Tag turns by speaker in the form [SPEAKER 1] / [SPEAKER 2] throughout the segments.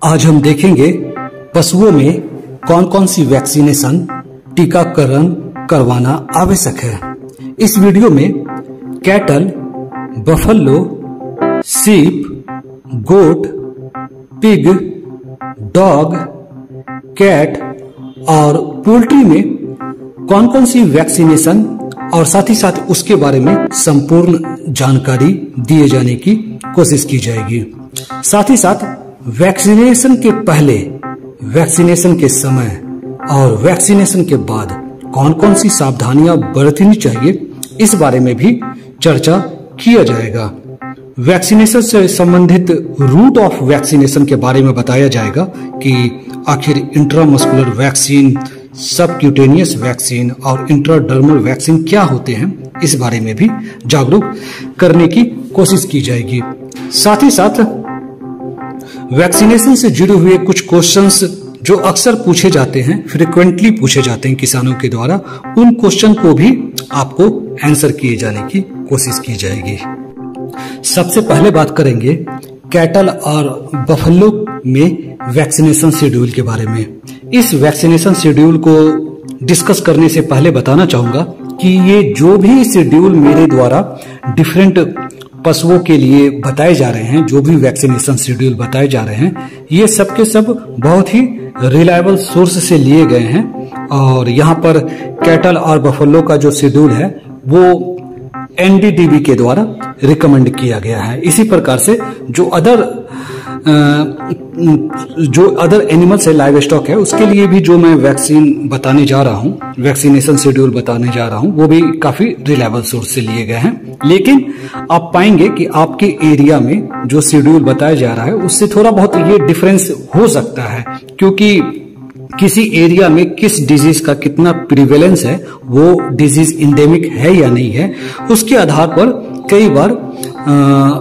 [SPEAKER 1] आज हम देखेंगे पशुओं में कौन कौन सी वैक्सीनेशन टीकाकरण करवाना आवश्यक है। इस वीडियो में कैटल, बफलो, सीप, गोट, पिग, डॉग, कैट और पोल्ट्री में कौन कौन सी वैक्सीनेशन और साथ ही साथ उसके बारे में संपूर्ण जानकारी दिए जाने की कोशिश की जाएगी। साथ ही साथ वैक्सीनेशन के पहले, वैक्सीनेशन के समय और वैक्सीनेशन के बाद कौन कौन सी सावधानियां बरतनी चाहिए, इस बारे में भी चर्चा किया जाएगा। वैक्सीनेशन से संबंधित रूट ऑफ वैक्सीनेशन के बारे में बताया जाएगा कि आखिर इंट्रामस्कुलर वैक्सीन, सबक्यूटेनियस वैक्सीन और इंट्राडर्मल वैक्सीन क्या होते हैं, इस बारे में भी जागरूक करने की कोशिश की जाएगी। साथ ही साथ वैक्सीनेशन से जुड़े हुए कुछ क्वेश्चंस जो अक्सर पूछे जाते हैं, फ्रिक्वेंटली पूछे जाते हैं किसानों के द्वारा, उन क्वेश्चन को भी आपको आंसर किए जाने की कोशिश की जाएगी। सबसे पहले बात करेंगे कैटल और बफलो में वैक्सीनेशन शेड्यूल के बारे में। इस वैक्सीनेशन शेड्यूल को डिस्कस करने से पहले बताना चाहूंगा कि ये जो भी शेड्यूल मेरे द्वारा डिफरेंट पशुओं के लिए बताए जा रहे हैं, जो भी वैक्सीनेशन शेड्यूल बताए जा रहे हैं, ये सब के सब बहुत ही रिलायबल सोर्स से लिए गए हैं। और यहाँ पर कैटल और बफलो का जो शेड्यूल है वो एनडीडीबी के द्वारा रिकमेंड किया गया है। इसी प्रकार से जो अदर एनिमल्स है, लाइव स्टॉक है, उसके लिए भी जो मैं वैक्सीन बताने जा रहा हूँ, वैक्सीनेशन शेड्यूल बताने जा रहा हूँ, वो भी काफी रिलायबल सोर्स से लिए गए हैं। लेकिन आप पाएंगे कि आपके एरिया में जो शेड्यूल बताया जा रहा है उससे थोड़ा बहुत ये डिफरेंस हो सकता है, क्योंकि किसी एरिया में किस डिजीज का कितना प्रिवेलेंस है, वो डिजीज इंडेमिक है या नहीं है, उसके आधार पर कई बार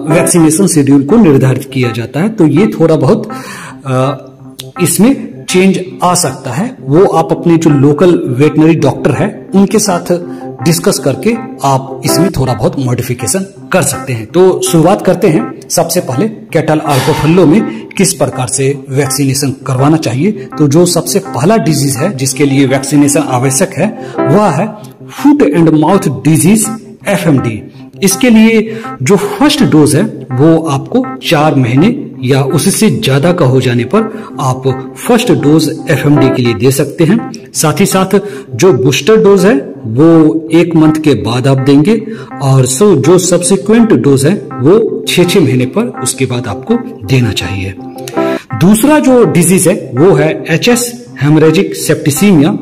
[SPEAKER 1] वैक्सीनेशन शेड्यूल को निर्धारित किया जाता है। तो ये थोड़ा बहुत इसमें चेंज आ सकता है। वो आप अपने जो लोकल वेटनरी डॉक्टर है उनके साथ डिस्कस करके आप इसमें थोड़ा बहुत मॉडिफिकेशन कर सकते हैं। तो शुरुआत करते हैं। सबसे पहले कैटल और बफलो में किस प्रकार से वैक्सीनेशन करवाना चाहिए। तो जो सबसे पहला डिजीज है जिसके लिए वैक्सीनेशन आवश्यक है वह है foot and mouth disease, FMD। इसके लिए जो फर्स्ट डोज है वो आपको 4 महीने या उससे ज्यादा का हो जाने पर आप फर्स्ट डोज FMD के लिए दे सकते हैं। साथ ही साथ जो बूस्टर डोज है वो 1 मंथ के बाद आप देंगे, और जो सब्सिक्वेंट डोज है वो 6 महीने पर उसके बाद आपको देना चाहिए। दूसरा जो डिजीज है वो है HS, हेमरेजिक सेप्टिसीमिया।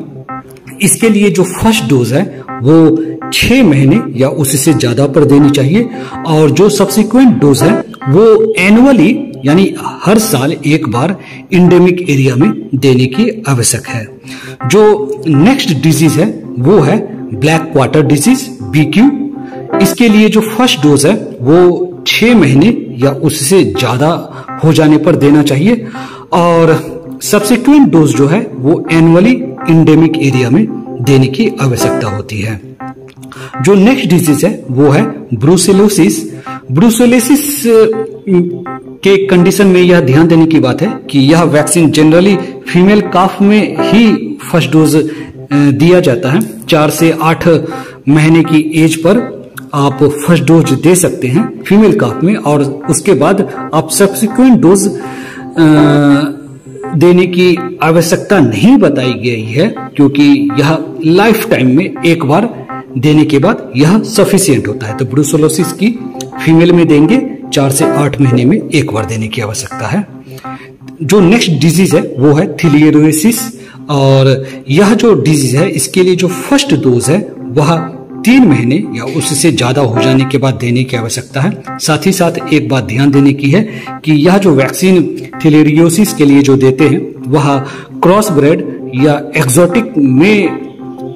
[SPEAKER 1] इसके लिए जो फर्स्ट डोज है वो 6 महीने या उससे ज्यादा पर देनी चाहिए, और जो सब्सिक्वेंट डोज है वो एनुअली यानी हर साल एक बार इंडेमिक एरिया में देने की आवश्यक है। जो नेक्स्ट डिजीज है वो है ब्लैक क्वार्टर डिजीज, BQ। इसके लिए जो फर्स्ट डोज है वो 6 महीने या उससे ज्यादा हो जाने पर देना चाहिए, और सब्सिक्वेंट डोज जो है वो एनुअली इंडेमिक एरिया में देने की आवश्यकता होती है। जो नेक्स्ट डिजीज है वो है ब्रूसेलोसिस। ब्रूसेलोसिस के कंडीशन में यह ध्यान देने की बात है कि यह वैक्सीन जनरली फीमेल काफ में ही फर्स्ट डोज दिया जाता है। 4 से 8 महीने की एज पर आप फर्स्ट डोज दे सकते हैं फीमेल काफ में, और उसके बाद आप सब्सिक्वेंट डोज देने की आवश्यकता नहीं बताई गई है, क्योंकि यह लाइफ टाइम में एक बार देने के बाद यह सफिशिएंट होता है। तो ब्रूसेलोसिस की फीमेल में देंगे 4 से 8 महीने में एक बार देने की आवश्यकता है। जो नेक्स्ट डिजीज है वो है थीलियरोसिस, और यह जो डिजीज है इसके लिए जो फर्स्ट डोज है वह 3 महीने या उससे ज्यादा हो जाने के बाद देने की आवश्यकता है। साथ ही साथ एक बात ध्यान देने की है कि यह जो वैक्सीन थीलियरोसिस के लिए जो देते हैं वह क्रॉस ब्रेड या एक्सोटिक में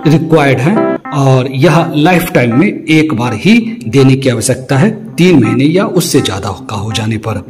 [SPEAKER 1] रिक्वायर्ड है, और यह लाइफ टाइम में एक बार ही देने की आवश्यकता है 3 महीने या उससे ज्यादा का हो जाने पर।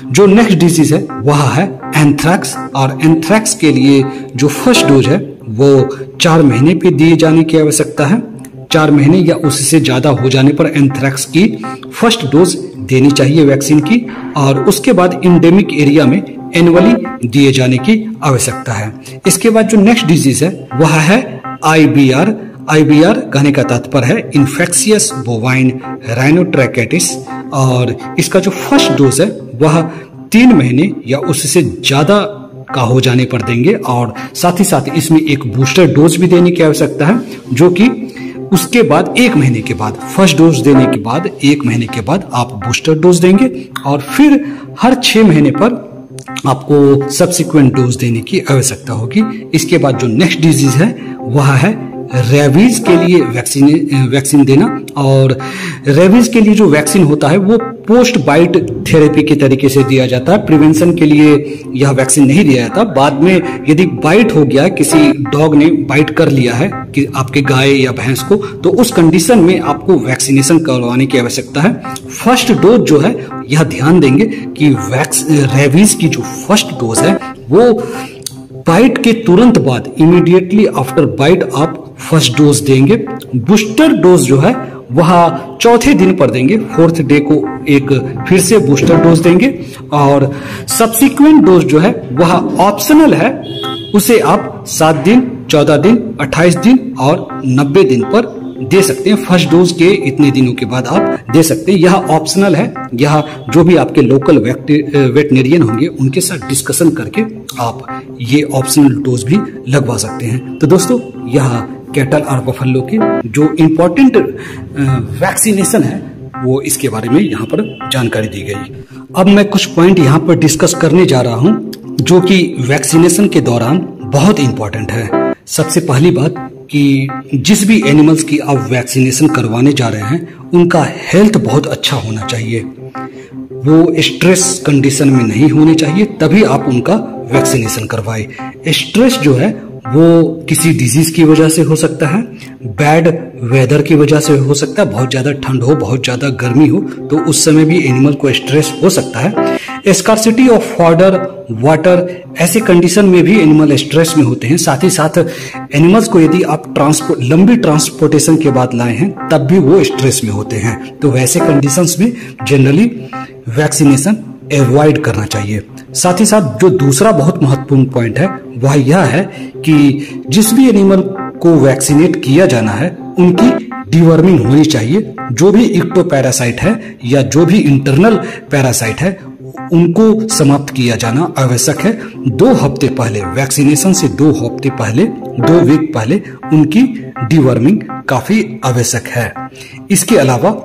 [SPEAKER 1] जो नेक्स्ट डिजीज है वह है एंथ्रैक्स, और एंथ्रैक्स के लिए जो फर्स्ट डोज है वो 4 महीने पे दिए जाने की आवश्यकता है। 4 महीने या उससे ज्यादा हो जाने पर एंथ्रैक्स की फर्स्ट डोज देनी चाहिए वैक्सीन की, और उसके बाद इंडेमिक एरिया में एनुअली दिए जाने की आवश्यकता है। इसके बाद जो नेक्स्ट डिजीज है वह है IBR। IBR कहने का तात्पर्य है इन्फेक्शियस बोवाइन राइनोट्रैकेटिस, और इसका जो फर्स्ट डोज है वह 3 महीने या उससे ज्यादा का हो जाने पर देंगे, और साथ ही साथ इसमें एक बूस्टर डोज भी देने की आवश्यकता है, जो कि उसके बाद 1 महीने के बाद, फर्स्ट डोज देने के बाद 1 महीने के बाद आप बूस्टर डोज देंगे, और फिर हर 6 महीने पर आपको सब्सिक्वेंट डोज देने की आवश्यकता होगी। इसके बाद जो नेक्स्ट डिजीज है वह है रेबीज के लिए वैक्सीन देना, और रेबीज के लिए जो वैक्सीन होता है वो पोस्ट बाइट थेरेपी के तरीके से दिया जाता है। प्रिवेंशन के लिए यह वैक्सीन नहीं दिया जाता। बाद में यदि बाइट हो गया, किसी डॉग ने बाइट कर लिया है कि आपके गाय या भैंस को, तो उस कंडीशन में आपको वैक्सीनेशन करवाने की आवश्यकता है। फर्स्ट डोज जो है यह ध्यान देंगे कि रेबीज की जो फर्स्ट डोज है वो बाइट के तुरंत बाद, इमीडिएटली आफ्टर बाइट आप फर्स्ट डोज देंगे। बूस्टर डोज जो है वह 4थे दिन पर देंगे, 4th डे को एक फिर से बूस्टर डोज देंगे, और सब्सिक्वेंट डोज जो है वह ऑप्शनल है, उसे आप 7 दिन, 14 दिन, 28 दिन और 90 दिन पर दे सकते हैं। फर्स्ट डोज के इतने दिनों के बाद आप दे सकते हैं, यह ऑप्शनल है। यह जो भी आपके लोकल वेटनेरियन होंगे उनके साथ डिस्कशन करके आप ये ऑप्शनल डोज भी लगवा सकते हैं। तो दोस्तों, यह कैटल और बफेलो के जो इम्पोर्टेंट वैक्सीनेशन है वो इसके बारे में यहाँ पर जानकारी दी गई। अब मैं कुछ पॉइंट यहाँ पर डिस्कस करने जा रहा हूँ जो कि वैक्सीनेशन के दौरान बहुत इंपॉर्टेंट है। सबसे पहली बात कि जिस भी एनिमल्स की आप वैक्सीनेशन करवाने जा रहे हैं उनका हेल्थ बहुत अच्छा होना चाहिए, वो स्ट्रेस कंडीशन में नहीं होने चाहिए, तभी आप उनका वैक्सीनेशन करवाएं। स्ट्रेस जो है वो किसी डिजीज की वजह से हो सकता है, बैड वेदर की वजह से हो सकता है, बहुत ज्यादा ठंड हो, बहुत ज्यादा गर्मी हो, तो उस समय भी एनिमल को स्ट्रेस हो सकता है। स्कार्सिटी ऑफ फॉडर, वाटर, ऐसे कंडीशन में भी एनिमल स्ट्रेस में होते हैं। साथ ही साथ एनिमल्स को यदि आप लंबी ट्रांसपोर्टेशन के बाद लाए हैं तब भी वो स्ट्रेस में होते हैं, तो वैसे कंडीशंस में जनरली वैक्सीनेशन अवॉइड करना चाहिए। साथ ही साथ जो दूसरा बहुत महत्वपूर्ण पॉइंट है वह यह है कि जिस भी एनिमल को वैक्सीनेट किया जाना है उनकी डिवर्मिंग होनी चाहिए। जो भी इक्टोपैरासाइट है या जो भी इंटरनल पैरासाइट है उनको समाप्त किया जाना आवश्यक है। 2 हफ्ते पहले, वैक्सीनेशन से 2 हफ्ते पहले, 2 वीक पहले उनकी डिवर्मिंग काफी आवश्यक है। इसके अलावा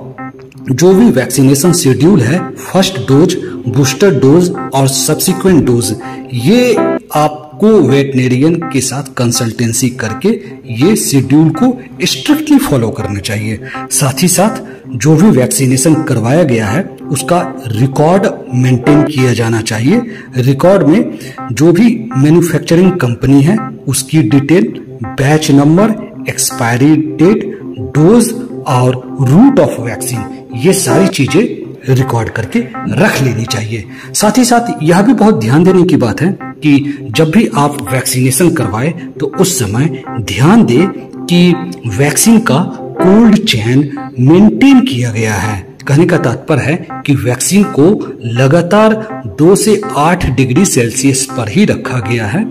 [SPEAKER 1] जो भी वैक्सीनेशन शेड्यूल है, फर्स्ट डोज, बूस्टर डोज और सब्सिक्वेंट डोज, ये आपको वेटनेरियन के साथ कंसल्टेंसी करके ये शेड्यूल को स्ट्रिक्टली फॉलो करना चाहिए। साथ ही साथ जो भी वैक्सीनेशन करवाया गया है उसका रिकॉर्ड मेंटेन किया जाना चाहिए। रिकॉर्ड में जो भी मैन्युफैक्चरिंग कंपनी है उसकी detail, batch number, expiry date, dose और रूट ऑफ वैक्सीन, ये सारी चीजें रिकॉर्ड करके रख लेनी चाहिए। साथ ही साथ यह भी बहुत ध्यान देने की बात है कि जब भी आप वैक्सीनेशन करवाए तो उस समय ध्यान दें कि वैक्सीन का कोल्ड चेन मेंटेन किया गया है। कहने का तात्पर्य है कि वैक्सीन को लगातार 2 से 8 डिग्री सेल्सियस पर ही रखा गया है।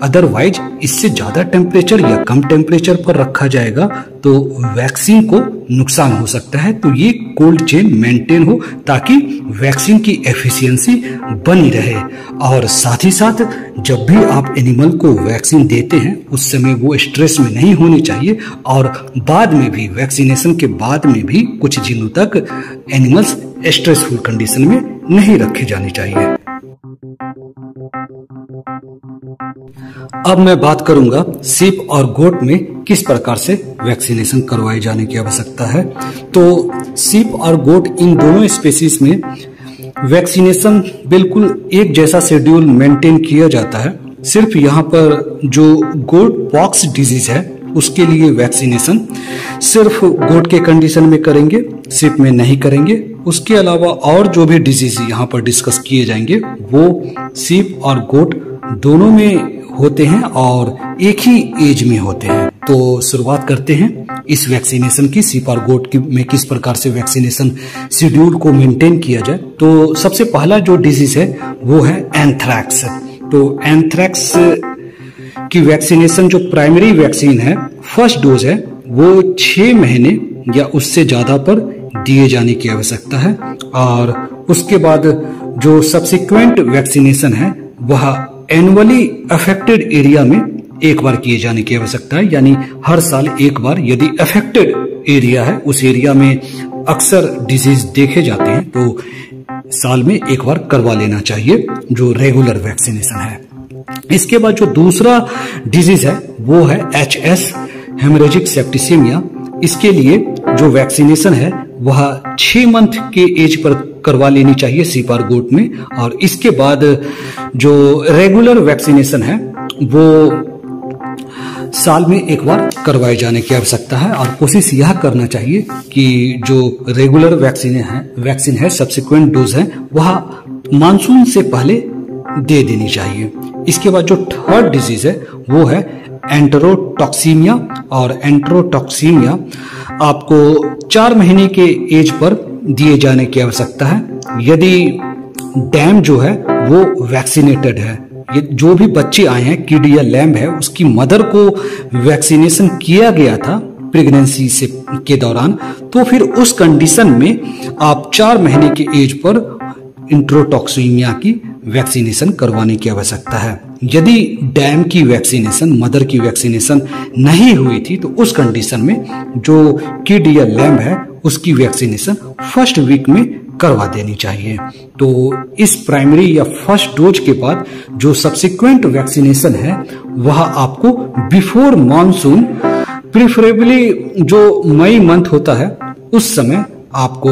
[SPEAKER 1] अदरवाइज इससे ज्यादा टेम्परेचर या कम टेम्परेचर पर रखा जाएगा तो वैक्सीन को नुकसान हो सकता है। तो ये कोल्ड चेन मेंटेन हो ताकि वैक्सीन की एफिशिएंसी बनी रहे। और साथ ही साथ जब भी आप एनिमल को वैक्सीन देते हैं उस समय वो स्ट्रेस में नहीं होने चाहिए, और बाद में भी, वैक्सीनेशन के बाद में भी कुछ दिनों तक एनिमल्स स्ट्रेसफुल कंडीशन में नहीं रखे जाने चाहिए। अब मैं बात करूंगा सीप और गोट में किस प्रकार से वैक्सीनेशन करवाए जाने की आवश्यकता है। तो सीप और गोट, इन दोनों स्पेसीज में वैक्सीनेशन बिल्कुल एक जैसा शेड्यूल मेंटेन किया जाता है। सिर्फ यहाँ पर जो गोट पॉक्स डिजीज है उसके लिए वैक्सीनेशन सिर्फ गोट के कंडीशन में करेंगे, सीप में नहीं करेंगे। उसके अलावा और जो भी डिजीज यहाँ पर डिस्कस किए जाएंगे वो सीप और गोट दोनों में होते हैं और एक ही एज में होते हैं। तो शुरुआत करते हैं इस वैक्सीनेशन की। सीपारगोट में किस प्रकार से वैक्सीनेशन शेड्यूल को मेंटेन किया जाए। तो सबसे पहला जो डिजीज है वो है एंथ्रैक्स। तो एंथ्रैक्स की वैक्सीनेशन जो प्राइमरी वैक्सीन है, फर्स्ट डोज है, वो 6 महीने या उससे ज्यादा पर दिए जाने की आवश्यकता है। और उसके बाद जो सब्सिक्वेंट वैक्सीनेशन है वह एनुअली अफेक्टेड एरिया में एक बार किए जाने की आवश्यकता है। यानी हर साल एक बार, यदि अफेक्टेड एरिया है, उस एरिया में अक्सर डिजीज देखे जाते हैं, तो साल में एक बार करवा लेना चाहिए जो रेगुलर वैक्सीनेशन है। इसके बाद जो दूसरा डिजीज है वो है HS, हेमरेजिक सेप्टिसेमिया। इसके लिए जो वैक्सीनेशन है वह 6 मंथ के एज पर करवा लेनी चाहिए सीपारगोट में। और इसके बाद जो रेगुलर वैक्सीनेशन है वो साल में एक बार करवाए जाने की आवश्यकता है। और कोशिश यह करना चाहिए कि जो रेगुलर वैक्सीन है सब्सिक्वेंट डोज है वह मानसून से पहले दे देनी चाहिए। इसके बाद जो थर्ड डिजीज है वो है एंटेरोटॉक्सीमिया। और एंटेरोटॉक्सीमिया आपको 4 महीने के एज पर दिए जाने की आवश्यकता है। यदि डैम जो है वो वैक्सीनेटेड है, ये जो भी बच्चे आए हैं, किड या लैम्ब है, उसकी मदर को वैक्सीनेशन किया गया था प्रेगनेंसी से के दौरान, तो फिर उस कंडीशन में आप 4 महीने के एज पर एंटेरोटॉक्सीमिया की वैक्सीनेशन करवाने की आवश्यकता है। यदि डैम की वैक्सीनेशन, मदर की वैक्सीनेशन नहीं हुई थी, तो उस कंडीशन में जो किड या लैम्ब है उसकी वैक्सीनेशन फर्स्ट वीक में करवा देनी चाहिए। तो इस प्राइमरी या फर्स्ट डोज के बाद जो सब्सिक्वेंट वैक्सीनेशन है वह आपको बिफोर मानसून, प्रिफरेबली जो मई मंथ होता है उस समय आपको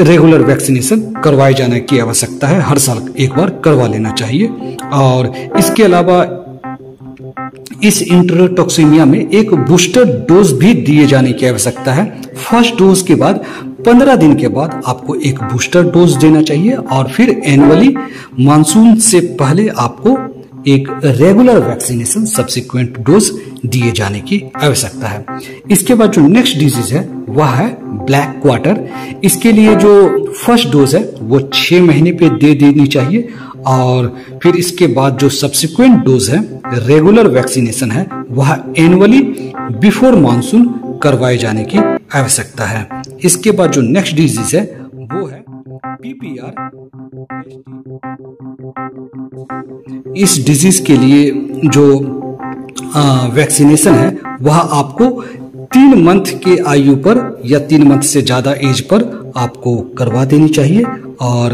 [SPEAKER 1] रेगुलर वैक्सीनेशन करवाए जाने की आवश्यकता है। हर साल एक बार करवा लेना चाहिए। और इसके अलावा इस एंटेरोटॉक्सीमिया में एक बूस्टर डोज भी दिए जाने की आवश्यकता है। फर्स्ट डोज के बाद 15 दिन के बाद आपको एक बूस्टर डोज देना चाहिए। और फिर एनुअली मानसून से पहले आपको एक रेगुलर वैक्सीनेशन सब्सिक्वेंट डोज दिए जाने की आवश्यकता है। इसके बाद जो नेक्स्ट डिजीज है वह है ब्लैक क्वार्टर। इसके लिए जो फर्स्ट डोज है वो 6 महीने पे दे देनी चाहिए। और फिर इसके बाद जो सब्सिक्वेंट डोज है, रेगुलर वैक्सीनेशन है, वह एनुअली बिफोर मानसून करवाए जाने की आवश्यकता है। इसके बाद जो नेक्स्ट डिजीज है वो है PPR। इस डिजीज के लिए जो वैक्सीनेशन है वह आपको 3 मंथ के आयु पर या 3 मंथ से ज्यादा एज पर आपको करवा देनी चाहिए। और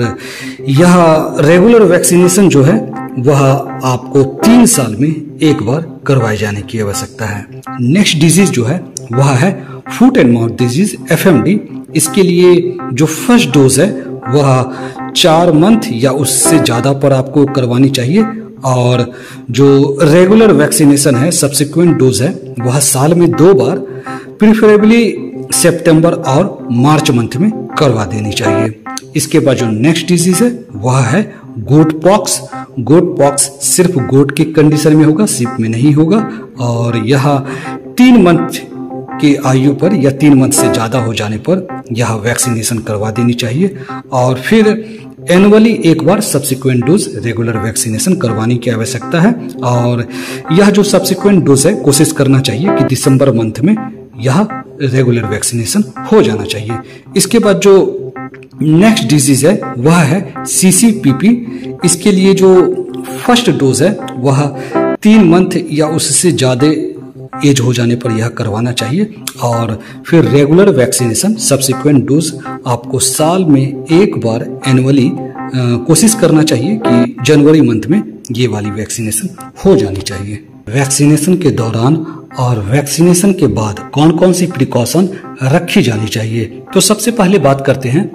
[SPEAKER 1] यह रेगुलर वैक्सीनेशन जो है वह आपको 3 साल में एक बार करवाए जाने की आवश्यकता है। नेक्स्ट डिजीज जो है वह है foot and mouth disease, FMD। इसके लिए जो फर्स्ट डोज है वह 4 मंथ या उससे ज्यादा पर आपको करवानी चाहिए। और जो रेगुलर वैक्सीनेशन है, सब्सिक्वेंट डोज है, वह साल में 2 बार, प्रिफरेबली सितंबर और मार्च मंथ में करवा देनी चाहिए। इसके बाद जो नेक्स्ट डिजीज है वह है गोट पॉक्स। गोट पॉक्स सिर्फ गोट के कंडीशन में होगा, शीप में नहीं होगा। और यह 3 मंथ की आयु पर या 3 मंथ से ज्यादा हो जाने पर यह वैक्सीनेशन करवा देनी चाहिए। और फिर एनुअली एक बार सब्सिक्वेंट डोज रेगुलर वैक्सीनेशन करवाने की आवश्यकता है। और यह जो सब्सिक्वेंट डोज है कोशिश करना चाहिए कि दिसंबर मंथ में यह रेगुलर वैक्सीनेशन हो जाना चाहिए। इसके बाद जो नेक्स्ट डिजीज है वह है CCPP। इसके लिए जो फर्स्ट डोज है वह 3 मंथ या उससे ज्यादा एज हो जाने पर यह करवाना चाहिए। और फिर रेगुलर वैक्सीनेशन सब्सिक्वेंट डोज आपको साल में एक बार एनुअली कोशिश करना चाहिए कि जनवरी मंथ में ये वाली वैक्सीनेशन हो जानी चाहिए। वैक्सीनेशन के दौरान और वैक्सीनेशन के बाद कौन कौन सी प्रिकॉशन रखी जानी चाहिए, तो सबसे पहले बात करते हैं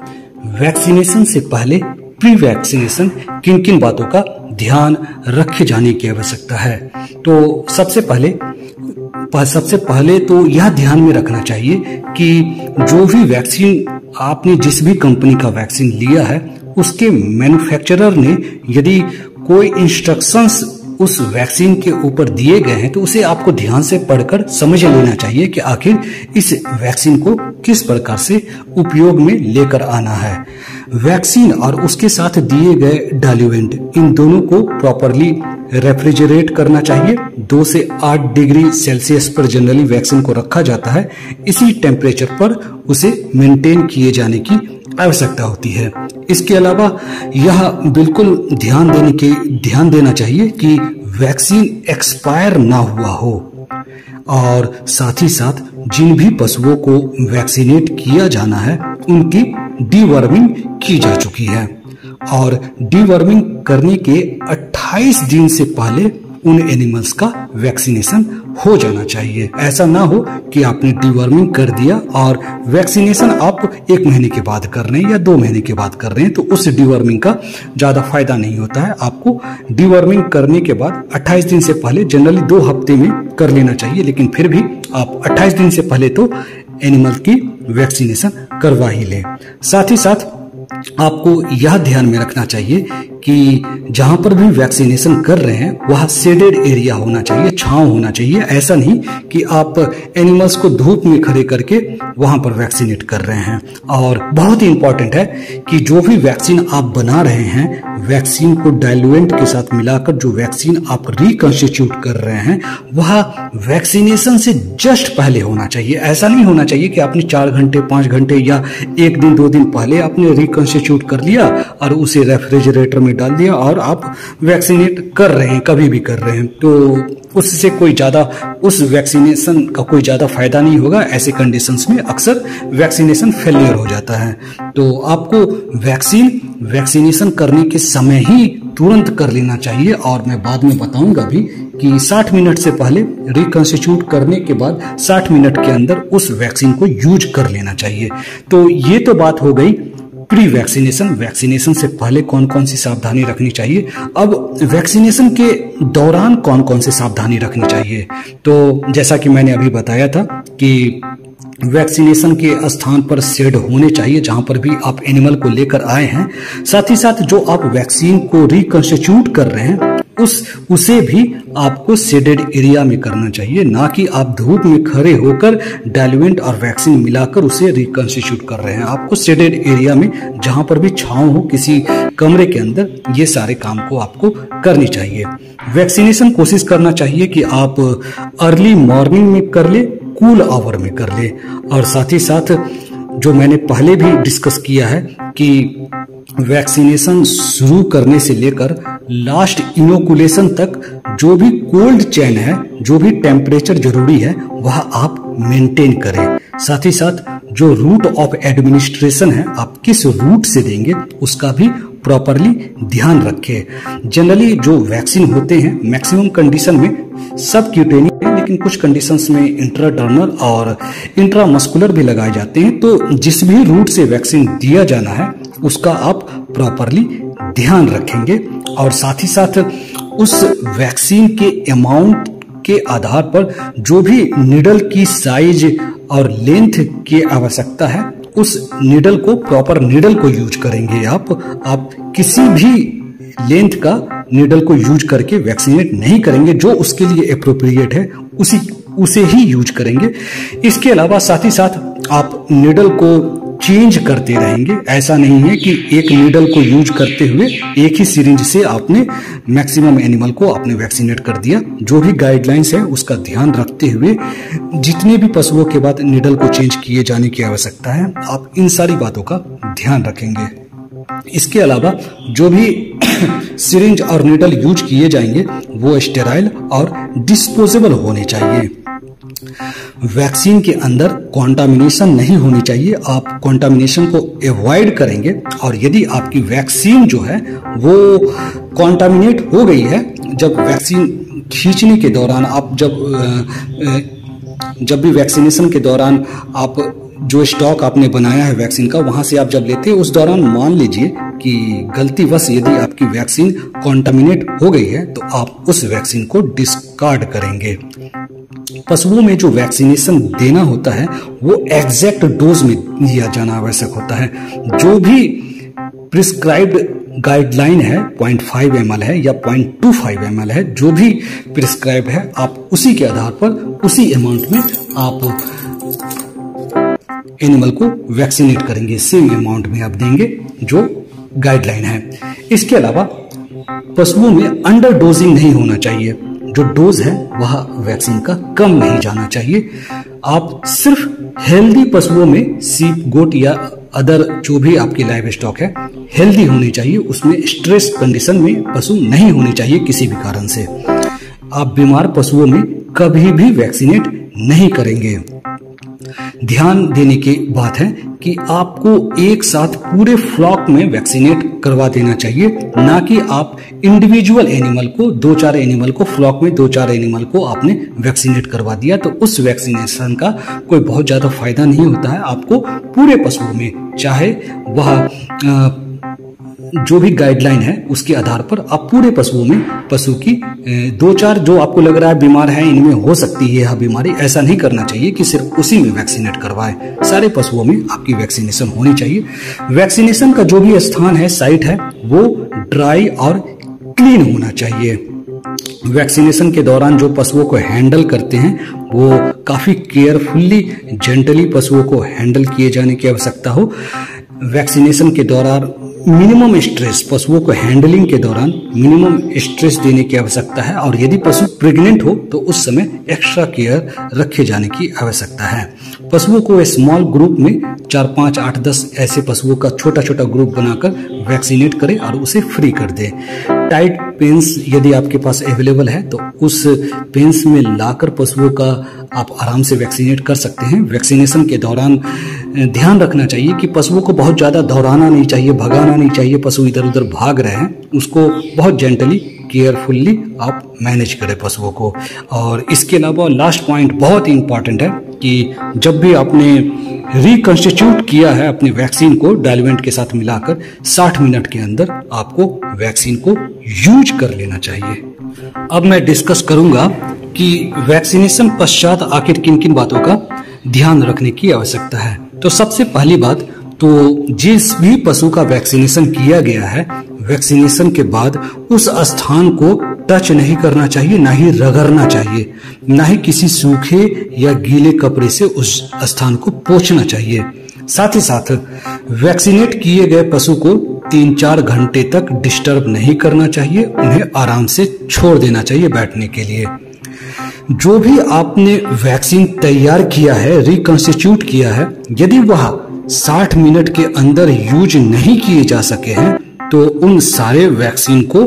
[SPEAKER 1] वैक्सीनेशन से पहले प्री वैक्सीनेशन किन किन बातों का ध्यान रखे जाने की आवश्यकता है। तो सबसे पहले तो यह ध्यान में रखना चाहिए कि जो भी वैक्सीन आपने जिस भी कंपनी का वैक्सीन लिया है उसके मैन्युफैक्चरर ने यदि कोई इंस्ट्रक्शंस उस वैक्सीन के ऊपर दिए गए हैं तो उसे आपको ध्यान से पढ़कर समझ लेना चाहिए कि आखिर इस वैक्सीन को किस प्रकार से उपयोग में लेकर आना है। वैक्सीन और उसके साथ दिए गए डाइल्यूएंट, इन दोनों को प्रॉपरली रेफ्रिजरेट करना चाहिए। 2 से 8 डिग्री सेल्सियस पर जनरली वैक्सीन को रखा जाता है। इसी टेम्परेचर पर उसे मेंटेन किए जाने की आवश्यकता होती है। इसके अलावा यह बिल्कुल ध्यान देना चाहिए कि वैक्सीन एक्सपायर ना हुआ हो और साथ ही साथ जिन भी पशुओं को वैक्सीनेट किया जाना है उनकी डीवर्मिंग की जा चुकी है और डीवर्मिंग करने के 28 दिन से पहले उन एनिमल्स का वैक्सीनेशन हो जाना चाहिए। ऐसा ना हो कि आपने डीवर्मिंग कर दिया और वैक्सीनेशन आप 1 महीने के बाद कर रहे हैं या 2 महीने के बाद कर रहे हैं, तो उस डीवर्मिंग का ज्यादा फायदा नहीं होता है। आपको डीवर्मिंग करने के बाद 28 दिन से पहले, जनरली 2 हफ्ते में कर लेना चाहिए, लेकिन फिर भी आप 28 दिन से पहले तो एनिमल की वैक्सीनेशन करवा ही लें। साथ ही साथ आपको यह ध्यान में रखना चाहिए कि जहां पर भी वैक्सीनेशन कर रहे हैं वह शेडेड एरिया होना चाहिए, छांव होना चाहिए। ऐसा नहीं कि आप एनिमल्स को धूप में खड़े करके वहां पर वैक्सीनेट कर रहे हैं। और बहुत ही इंपॉर्टेंट है कि जो भी वैक्सीन आप बना रहे हैं, वैक्सीन को डाइल्यूएंट के साथ मिलाकर जो वैक्सीन आप रिकंस्टिट्यूट कर रहे हैं वह वैक्सीनेशन से जस्ट पहले होना चाहिए। ऐसा नहीं होना चाहिए कि आपने 4 घंटे 5 घंटे या 1 दिन 2 दिन पहले आपने रिकंस्टिट्यूट कर लिया और उसे रेफ्रिजरेटर में डाल दिया और आप वैक्सीनेट कर रहे हैं, कभी भी कर रहे हैं, तो उससे कोई ज्यादा, उस वैक्सीनेशन का कोई ज्यादा फायदा नहीं होगा। ऐसे कंडीशंस में अक्सर वैक्सीनेशन फेलियर हो जाता है। तो आपको वैक्सीनेशन करने के समय ही तुरंत कर लेना चाहिए। और मैं बाद में बताऊंगा भी कि 60 मिनट से पहले रिकंस्टिट्यूट करने के बाद 60 मिनट के अंदर उस वैक्सीन को यूज कर लेना चाहिए। तो ये तो बात हो गई प्री वैक्सीनेशन, वैक्सीनेशन से पहले कौन कौन सी सावधानी रखनी चाहिए। अब वैक्सीनेशन के दौरान कौन कौन सी सावधानी रखनी चाहिए, तो जैसा कि मैंने अभी बताया था कि वैक्सीनेशन के स्थान पर शेड होने चाहिए जहां पर भी आप एनिमल को लेकर आए हैं। साथ ही साथ जो आप वैक्सीन को रिकंस्टिट्यूट कर रहे हैं उसे भी आपको शेडेड एरिया में करना चाहिए, ना कि आप धूप में खड़े होकर डाइल्यूएंट और वैक्सीन मिलाकर उसे रिकंस्टिट्यूट कर रहे हैं। आपको शेडेड एरिया में, जहां पर भी छांव हो, किसी कमरे के अंदर, ये सारे काम को आपको करनी चाहिए। वैक्सीनेशन कोशिश करना चाहिए कि आप अर्ली मॉर्निंग में कर ले, कूल आवर में कर ले। और साथ ही साथ जो मैंने पहले भी डिस्कस किया है कि वैक्सीनेशन शुरू करने से लेकर लास्ट इनोकुलेशन तक जो भी कोल्ड चेन है, जो भी टेम्परेचर जरूरी है, वह आप मेंटेन करें। साथ ही साथ जो रूट ऑफ एडमिनिस्ट्रेशन है, आप किस रूट से देंगे उसका भी प्रॉपरली ध्यान रखें। जनरली जो वैक्सीन होते हैं मैक्सिमम कंडीशन में सब क्यूटेनियस है, लेकिन कुछ कंडीशंस में इंट्राडर्मल और इंट्रामस्कुलर भी लगाए जाते हैं। तो जिस भी रूट से वैक्सीन दिया जाना है उसका आप प्रॉपरली ध्यान रखेंगे। और साथ ही साथ उस वैक्सीन के अमाउंट के आधार पर जो भी निडल की साइज और लेंथ की आवश्यकता है, उस निडल को, प्रॉपर निडल को यूज करेंगे। आप किसी भी लेंथ का निडल को यूज करके वैक्सीनेट नहीं करेंगे। जो उसके लिए एप्रोप्रिएट है उसे ही यूज करेंगे। इसके अलावा साथ ही साथ आप निडल को चेंज करते रहेंगे। ऐसा नहीं है कि एक नीडल को यूज करते हुए एक ही सिरिंज से आपने मैक्सिमम एनिमल को आपने वैक्सीनेट कर दिया। जो भी गाइडलाइंस है उसका ध्यान रखते हुए जितने भी पशुओं के बाद नीडल को चेंज किए जाने की आवश्यकता है, आप इन सारी बातों का ध्यान रखेंगे। इसके अलावा जो भी सिरिंज और नीडल यूज किए जाएंगे वो स्टेराइल और डिस्पोजेबल होने चाहिए। वैक्सीन के अंदर कंटामिनेशन नहीं होनी चाहिए। आप कंटामिनेशन को अवॉइड करेंगे। और यदि आपकी वैक्सीन जो है वो कंटामिनेट हो गई है, जब वैक्सीन खींचने के दौरान, आप जब भी वैक्सीनेशन के दौरान आप जो स्टॉक आपने बनाया है वैक्सीन का, वहां से आप जब लेते हैं उस दौरान मान लीजिए कि गलतीवश यदि आपकी वैक्सीन कंटामिनेट हो गई है तो आप उस वैक्सीन को डिस्कार्ड करेंगे। पशुओं में जो वैक्सीनेशन देना होता है वो एग्जैक्ट डोज में दिया जाना आवश्यक होता है। जो भी प्रिस्क्राइब्ड गाइडलाइन है 0.5 ml है या 0.25 ml है, जो भी प्रिस्क्राइब है आप उसी के आधार पर उसी अमाउंट में आप एनिमल को वैक्सीनेट करेंगे, सेम अमाउंट में आप देंगे जो गाइडलाइन है। इसके अलावा पशुओं में अंडर डोजिंग नहीं होना चाहिए, जो डोज है वह वैक्सीन का कम नहीं जाना चाहिए। आप सिर्फ हेल्दी पशुओं में सीप, गोट या अदर जो भी आपकी लाइव स्टॉक है हेल्दी होनी चाहिए, उसमें स्ट्रेस कंडीशन में पशु नहीं होने चाहिए किसी भी कारण से। आप बीमार पशुओं में कभी भी वैक्सीनेट नहीं करेंगे। ध्यान देने की बात है कि आपको एक साथ पूरे फ्लॉक में वैक्सीनेट करवा देना चाहिए, ना कि आप इंडिविजुअल एनिमल को, 2-4 एनिमल को, फ्लॉक में 2-4 एनिमल को आपने वैक्सीनेट करवा दिया तो उस वैक्सीनेशन का कोई बहुत ज्यादा फायदा नहीं होता है। आपको पूरे पशुओं में, चाहे वह जो भी गाइडलाइन है उसके आधार पर आप पूरे पशुओं में पशु की 2-4 जो आपको लग रहा है बीमार है, इनमें हो सकती है यह बीमारी, ऐसा नहीं करना चाहिए कि सिर्फ उसी में वैक्सीनेट करवाएं। सारे पशुओं में आपकी वैक्सीनेशन होनी चाहिए। वैक्सीनेशन का जो भी स्थान है, साइट है, वो ड्राई और क्लीन होना चाहिए। वैक्सीनेशन के दौरान जो पशुओं को हैंडल करते हैं वो काफी केयरफुल्ली, जेंटली पशुओं को हैंडल किए जाने की आवश्यकता हो। वैक्सीनेशन के दौरान मिनिमम स्ट्रेस, पशुओं को हैंडलिंग के दौरान मिनिमम स्ट्रेस देने की आवश्यकता है, और यदि पशु प्रेग्नेंट हो तो उस समय एक्स्ट्रा केयर रखे जाने की आवश्यकता है। पशुओं को स्मॉल ग्रुप में 4, 5, 8, 10 ऐसे पशुओं का छोटा छोटा ग्रुप बनाकर वैक्सीनेट करें और उसे फ्री कर दें। टाइट पेंस यदि आपके पास अवेलेबल है तो उस पेंस में लाकर पशुओं का आप आराम से वैक्सीनेट कर सकते हैं। वैक्सीनेशन के दौरान ध्यान रखना चाहिए कि पशुओं को बहुत ज्यादा दौड़ाना नहीं चाहिए, भगाना नहीं चाहिए। पशु इधर उधर भाग रहे हैं, उसको बहुत जेंटली, केयरफुल्ली आप मैनेज करें पशुओं को। और इसके अलावा लास्ट पॉइंट बहुत ही इंपॉर्टेंट है कि जब भी आपने रिकंस्टिट्यूट किया है अपने वैक्सीन को डाइल्यूएंट के साथ मिलाकर, 60 मिनट के अंदर आपको वैक्सीन को यूज कर लेना चाहिए। अब मैं डिस्कस करूंगा कि वैक्सीनेशन पश्चात आखिर किन किन बातों का ध्यान रखने की आवश्यकता है। तो सबसे पहली बात, तो जिस भी पशु का वैक्सीनेशन किया गया है, वैक्सीनेशन के बाद उस स्थान को टच नहीं करना चाहिए, ना ही रगड़ना चाहिए, ना ही किसी सूखे या गीले कपड़े से उस स्थान को पोंछना चाहिए। साथ ही साथ वैक्सीनेट किए गए पशु को 3-4 घंटे तक डिस्टर्ब नहीं करना चाहिए, उन्हें आराम से छोड़ देना चाहिए बैठने के लिए। जो भी आपने वैक्सीन तैयार किया है, रिकंस्टिट्यूट किया है, यदि वह 60 मिनट के अंदर यूज नहीं किए जा सके हैं तो उन सारे वैक्सीन को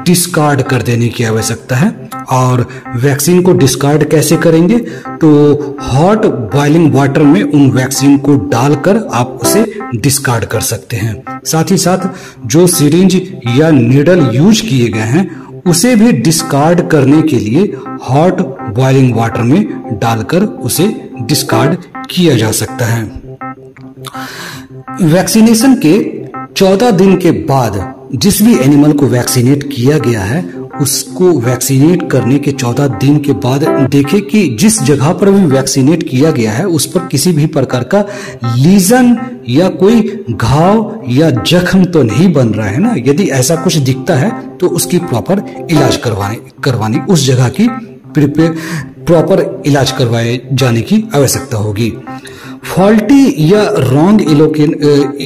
[SPEAKER 1] डिस्कार्ड कर देने की आवश्यकता है। और वैक्सीन को डिस्कार्ड कैसे करेंगे, तो हॉट बॉइलिंग वाटर में उन वैक्सीन को डालकर आप उसे डिस्कार्ड कर सकते हैं। साथ ही साथ जो सिरिंज या नीडल यूज किए गए हैं उसे भी डिस्कार्ड करने के लिए हॉट बॉइलिंग वाटर में डालकर उसे डिस्कार्ड किया जा सकता है। वैक्सीनेशन के 14 दिन के बाद जिस भी एनिमल को वैक्सीनेट किया गया है, उसको वैक्सीनेट करने के 14 दिन के बाद देखें कि जिस जगह पर भी वैक्सीनेट किया गया है उस पर किसी भी प्रकार का लीजन या कोई घाव या जख्म तो नहीं बन रहा है ना। यदि ऐसा कुछ दिखता है तो उसकी प्रॉपर इलाज करवाने उस जगह की प्रॉपर इलाज करवाए जाने की आवश्यकता होगी। फॉल्टी या रॉन्ग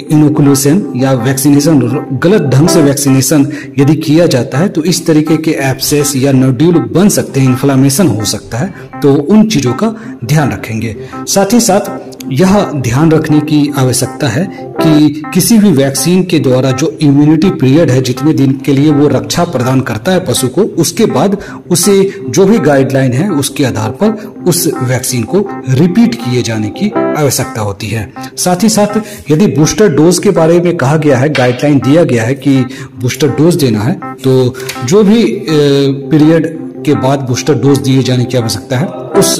[SPEAKER 1] इनोकुलेशन या वैक्सीनेशन, गलत ढंग से वैक्सीनेशन यदि किया जाता है तो इस तरीके के एब्सेस या नोड्यूल बन सकते हैं, इन्फ्लामेशन हो सकता है, तो उन चीजों का ध्यान रखेंगे। साथ ही साथ यह ध्यान रखने की आवश्यकता है कि किसी भी वैक्सीन के द्वारा जो इम्यूनिटी पीरियड है, जितने दिन के लिए वो रक्षा प्रदान करता है पशु को, उसके बाद उसे जो भी गाइडलाइन है उसके आधार पर उस वैक्सीन को रिपीट किए जाने की आवश्यकता होती है। साथ ही साथ यदि बूस्टर डोज के बारे में कहा गया है, गाइडलाइन दिया गया है कि बूस्टर डोज देना है, तो जो भी पीरियड के बाद बूस्टर डोज दिए जाने की आवश्यकता है उस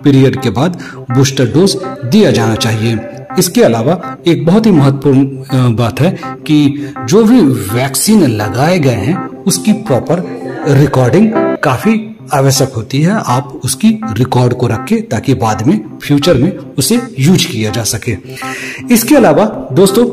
[SPEAKER 1] पीरियड के बाद बूस्टर डोज दिया जाना चाहिए। इसके अलावा एक बहुत ही महत्वपूर्ण बात है कि जो भी वैक्सीन लगाए गए हैं उसकी प्रॉपर रिकॉर्डिंग काफी आवश्यक होती है। आप उसकी रिकॉर्ड को रखें ताकि बाद में फ्यूचर में उसे यूज किया जा सके। इसके अलावा दोस्तों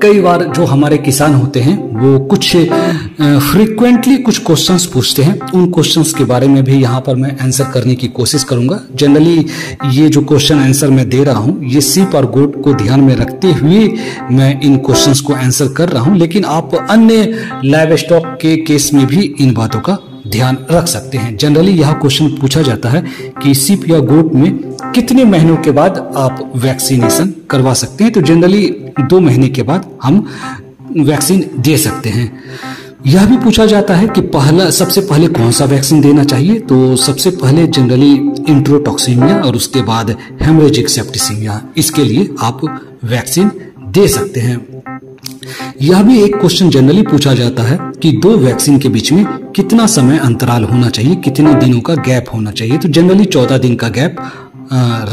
[SPEAKER 1] कई बार जो हमारे किसान होते हैं वो कुछ फ्रीक्वेंटली कुछ क्वेश्चंस पूछते हैं, उन क्वेश्चंस के बारे में भी यहाँ पर मैं आंसर करने की कोशिश करूंगा। जनरली ये जो क्वेश्चन आंसर मैं दे रहा हूँ ये शीप और गोट को ध्यान में रखते हुए मैं इन क्वेश्चंस को आंसर कर रहा हूँ, लेकिन आप अन्य लाइव स्टॉक के केस में भी इन बातों का ध्यान रख सकते हैं। जनरली यह क्वेश्चन पूछा जाता है कि शीप या गोट में कितने महीनों के बाद आप वैक्सीनेशन करवा सकते हैं। तो जनरली 2 महीने के बाद हम वैक्सीन दे सकते हैं। यह भी पूछा जाता है कि सबसे पहले कौन सा वैक्सीन देना चाहिए। तो सबसे पहले जनरली इंट्रोटॉक्सीमिया और उसके बाद हेमरेजिक सेप्टिसीमिया, इसके लिए आप वैक्सीन दे सकते हैं। यह भी एक क्वेश्चन जनरली पूछा जाता है कि 2 वैक्सीन के बीच में कितना समय अंतराल होना चाहिए, कितने दिनों का गैप होना चाहिए। तो जनरली 14 दिन का गैप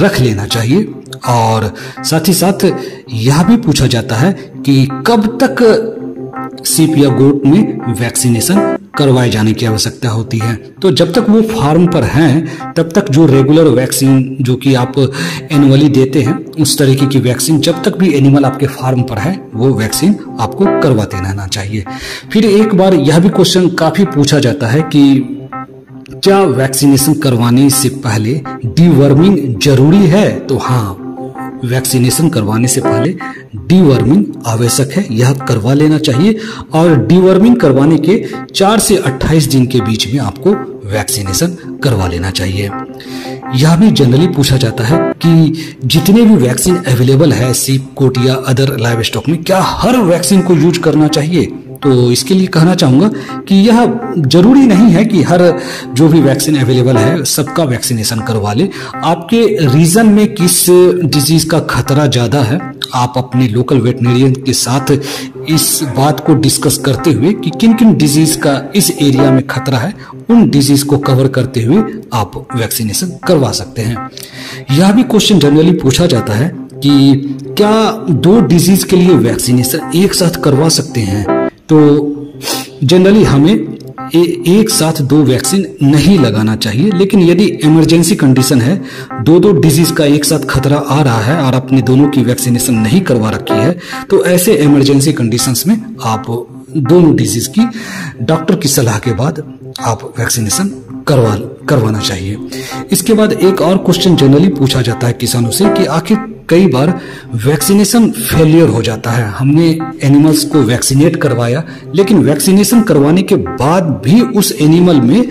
[SPEAKER 1] रख लेना चाहिए। और साथ ही साथ यह भी पूछा जाता है कि कब तक शीप या गोट में वैक्सीनेशन करवाए जाने की आवश्यकता होती है। तो जब तक वो फार्म पर हैं तब तक जो रेगुलर वैक्सीन जो कि आप एनुअली देते हैं उस तरीके की वैक्सीन जब तक भी एनिमल आपके फार्म पर है वो वैक्सीन आपको करवाते रहना चाहिए। फिर एक बार यह भी क्वेश्चन काफी पूछा जाता है कि क्या वैक्सीनेशन करवाने से पहले डीवर्मिंग जरूरी है। तो हाँ, वैक्सीनेशन करवाने से पहले डीवर्मिंग आवश्यक है, यह करवा लेना चाहिए। और डीवर्मिंग करवाने के 4 से 28 दिन के बीच में आपको वैक्सीनेशन करवा लेना चाहिए। यह भी जनरली पूछा जाता है कि जितने भी वैक्सीन अवेलेबल है शीप, गोट या अदर लाइव स्टॉक में, क्या हर वैक्सीन को यूज करना चाहिए। तो इसके लिए कहना चाहूंगा कि यह जरूरी नहीं है कि हर जो भी वैक्सीन अवेलेबल है सबका वैक्सीनेशन करवा ले। आपके रीजन में किस डिजीज का खतरा ज्यादा है, आप अपने लोकल वेटनेरियन के साथ इस बात को डिस्कस करते हुए कि किन किन डिजीज का इस एरिया में खतरा है, उन डिजीज को कवर करते हुए आप वैक्सीनेशन करवा सकते हैं। यह भी क्वेश्चन जनरली पूछा जाता है कि क्या 2 डिजीज के लिए वैक्सीनेशन एक साथ करवा सकते हैं। तो जनरली हमें एक साथ 2 वैक्सीन नहीं लगाना चाहिए, लेकिन यदि इमरजेंसी कंडीशन है, 2 डिजीज का एक साथ खतरा आ रहा है और आपने दोनों की वैक्सीनेशन नहीं करवा रखी है, तो ऐसे इमरजेंसी कंडीशंस में आप दोनों डिजीज की डॉक्टर की सलाह के बाद आप वैक्सीनेशन करवाना चाहिए। इसके बाद एक और क्वेश्चन जनरली पूछा जाता है किसानों से कि आखिर कई बार वैक्सीनेशन फेलियर हो जाता है। हमने एनिमल्स को वैक्सीनेट करवाया, लेकिन वैक्सीनेशन करवाने के बाद भी उस एनिमल में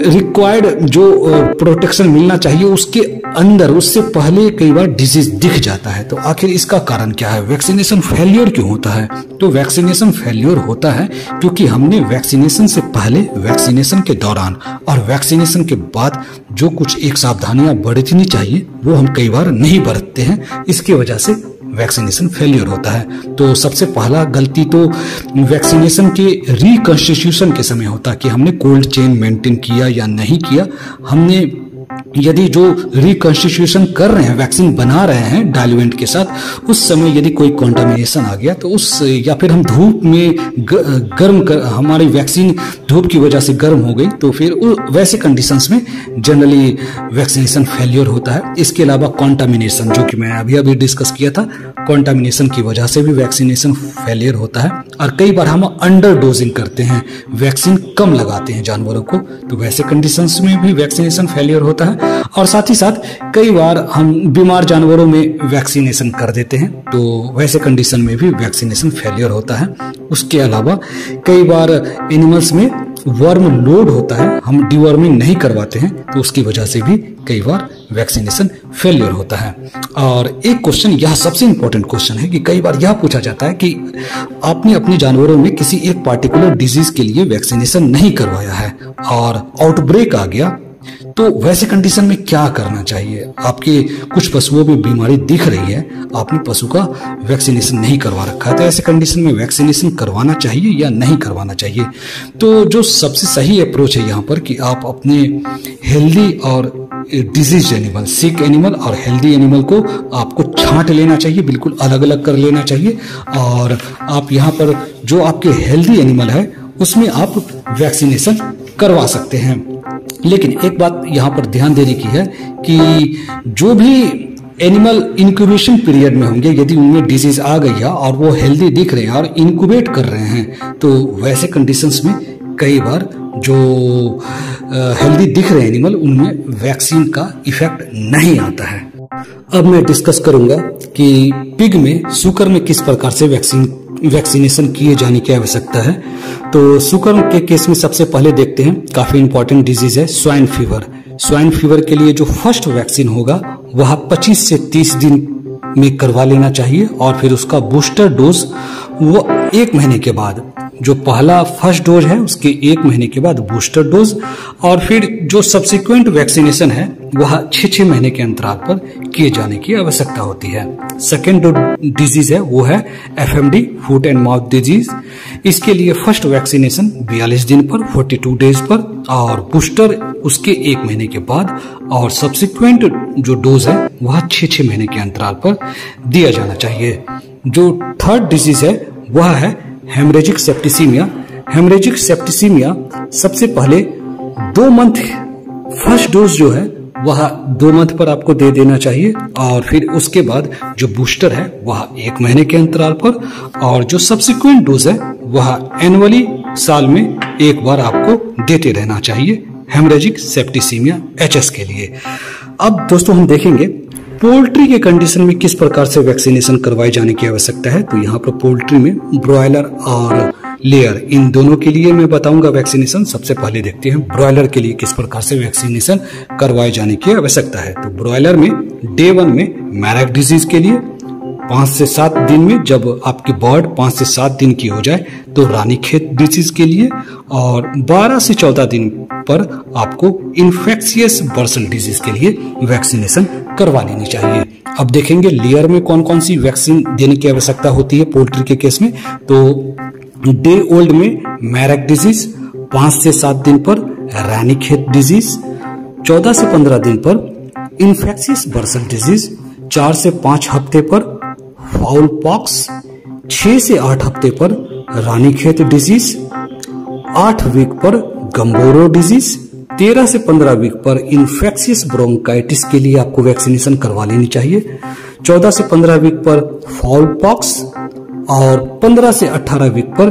[SPEAKER 1] रिक्वायर्ड जो प्रोटेक्शन मिलना चाहिए उसके अंदर उससे पहले कई बार डिजीज दिख जाता है। तो आखिर इसका कारण क्या है, वैक्सीनेशन फेलियर क्यों होता है। तो वैक्सीनेशन फेलियर होता है क्योंकि हमने वैक्सीनेशन से पहले, वैक्सीनेशन के दौरान और वैक्सीनेशन के बाद जो कुछ एक सावधानियां बरतनी चाहिए वो हम कई बार नहीं बरतते हैं। इसकी वजह से वैक्सीनेशन फेलियर होता है। तो सबसे पहला गलती तो वैक्सीनेशन के रिकंस्टिट्यूशन के समय होता है कि हमने कोल्ड चेन मेंटेन किया या नहीं किया। हमने यदि जो रिकंस्टिट्यूशन कर रहे हैं, वैक्सीन बना रहे हैं डाइल्यूएंट के साथ, उस समय यदि कोई कॉन्टामिनेशन आ गया तो उस या फिर हम धूप में हमारी वैक्सीन धूप की वजह से गर्म हो गई तो फिर वैसे कंडीशंस में जनरली वैक्सीनेशन फेलियर होता है। इसके अलावा कॉन्टामिनेशन, जो कि मैं अभी डिस्कस किया था, कॉन्टामिनेशन की वजह से भी वैक्सीनेशन फेलियर होता है। और कई बार हम अंडर डोजिंग करते हैं, वैक्सीन कम लगाते हैं जानवरों को, तो वैसे कंडीशंस में भी वैक्सीनेशन फेलियर होता है। और साथ ही साथ कई बार हम बीमार जानवरों में वैक्सीनेशन कर देते हैं, तो वैसे कंडीशन में भी वैक्सीनेशन फेलियर होता है। उसके अलावा कई बार एनिमल्स में वर्म लोड होता है, हम डिवर्मिंग नहीं करवाते हैं, तो उसकी वजह से भी कई बार वैक्सीनेशन फेलियर होता है। और एक क्वेश्चन, यह सबसे इंपॉर्टेंट क्वेश्चन है कि कई बार यह पूछा जाता है कि आपने अपने जानवरों में किसी एक पार्टिकुलर डिजीज के लिए वैक्सीनेशन नहीं करवाया है और आउटब्रेक आ गया, तो वैसे कंडीशन में क्या करना चाहिए। आपके कुछ पशुओं में बीमारी दिख रही है, आपने पशु का वैक्सीनेशन नहीं करवा रखा है, तो ऐसे कंडीशन में वैक्सीनेशन करवाना चाहिए या नहीं करवाना चाहिए। तो जो सबसे सही अप्रोच है यहाँ पर कि आप अपने हेल्दी और डिजीज एनिमल, सिक एनिमल और हेल्दी एनिमल को आपको छांट लेना चाहिए, बिल्कुल अलग अलग कर लेना चाहिए। और आप यहाँ पर जो आपके हेल्दी एनिमल है उसमें आप वैक्सीनेशन करवा सकते हैं। लेकिन एक बात यहाँ पर ध्यान देने की है कि जो भी एनिमल इंक्यूबेशन पीरियड में होंगे, यदि उनमें डिजीज आ गई है और वो हेल्दी दिख रहे हैं और इंक्यूबेट कर रहे हैं, तो वैसे कंडीशंस में कई बार जो हेल्दी दिख रहे हैं एनिमल, उनमें वैक्सीन का इफेक्ट नहीं आता है। अब मैं डिस्कस करूंगा कि पिग में, सुकर में किस प्रकार से वैक्सीनेशन किए जाने की आवश्यकता है। तो सुकर के केस में सबसे पहले देखते हैं, काफी इंपॉर्टेंट डिजीज है स्वाइन फीवर। स्वाइन फीवर के लिए जो फर्स्ट वैक्सीन होगा वह 25 से 30 दिन में करवा लेना चाहिए, और फिर उसका बूस्टर डोज वो 1 महीने के बाद, जो पहला फर्स्ट डोज है उसके 1 महीने के बाद बूस्टर डोज, और फिर जो सब्सिक्वेंट वैक्सीनेशन है वह 6-6 महीने के अंतराल पर किए जाने की आवश्यकता होती है। सेकेंड जो डिजीज है वो है FMD, foot and mouth disease. इसके लिए फर्स्ट वैक्सीनेशन 42 दिन पर, 42 डेज पर, और बूस्टर उसके 1 महीने के बाद, और सब्सिक्वेंट जो डोज है वह 6-6 महीने के अंतराल पर दिया जाना चाहिए। जो थर्ड डिजीज है वह है हेमरेजिक सेप्टिसीमिया। हेमरेजिक सेप्टिसीमिया सबसे पहले 2 मंथ फर्स्ट डोज जो है वह 2 मंथ पर आपको दे देना चाहिए, और फिर उसके बाद जो बूस्टर है वह 1 महीने के अंतराल पर, और जो सब्सिक्वेंट डोज है वह एनुअली साल में 1 बार आपको देते रहना चाहिए हेमरेजिक सेप्टिसीमिया HS के लिए। अब दोस्तों हम देखेंगे पोल्ट्री के कंडीशन में किस प्रकार से वैक्सीनेशन करवाई जाने की आवश्यकता है। तो यहाँ पर पोल्ट्री में ब्रॉयलर और लेयर, इन दोनों के लिए मैं बताऊंगा वैक्सीनेशन। सबसे पहले देखते हैं ब्रॉयलर के लिए किस प्रकार से वैक्सीनेशन करवाए जाने की आवश्यकता है। तो ब्रॉयलर में डे 1 में मैरक डिजीज के लिए, 5 से 7 दिन में जब आपकी बर्ड 5 से 7 दिन की हो जाए तो रानीखेत डिजीज के लिए, और 12 से 14 दिन पर आपको इन्फेक्शियस बर्सल डिजीज के लिए वैक्सीनेशन करवा लेनी चाहिए। अब देखेंगे लेयर में कौन कौन सी वैक्सीन देने की आवश्यकता होती है पोल्ट्री के केस में। तो डे ओल्ड में मैरक डिजीज, 5 से 7 दिन पर रानीखेत डिजीज, 14 से 15 दिन पर इन्फेक्शियस बर्सल डिजीज, 4 से 5 हफ्ते पर फाउल पॉक्स, 6 से 8 हफ्ते पर रानीखेत डिजीज, 8 वीक पर गंबोरो डिजीज, 13 से 15 वीक पर इन्फेक्शियस ब्रोंकाइटिस के लिए आपको वैक्सीनेशन करवा लेनी चाहिए, 14 से 15 वीक पर फाउल पॉक्स, और 15 से 18 वीक पर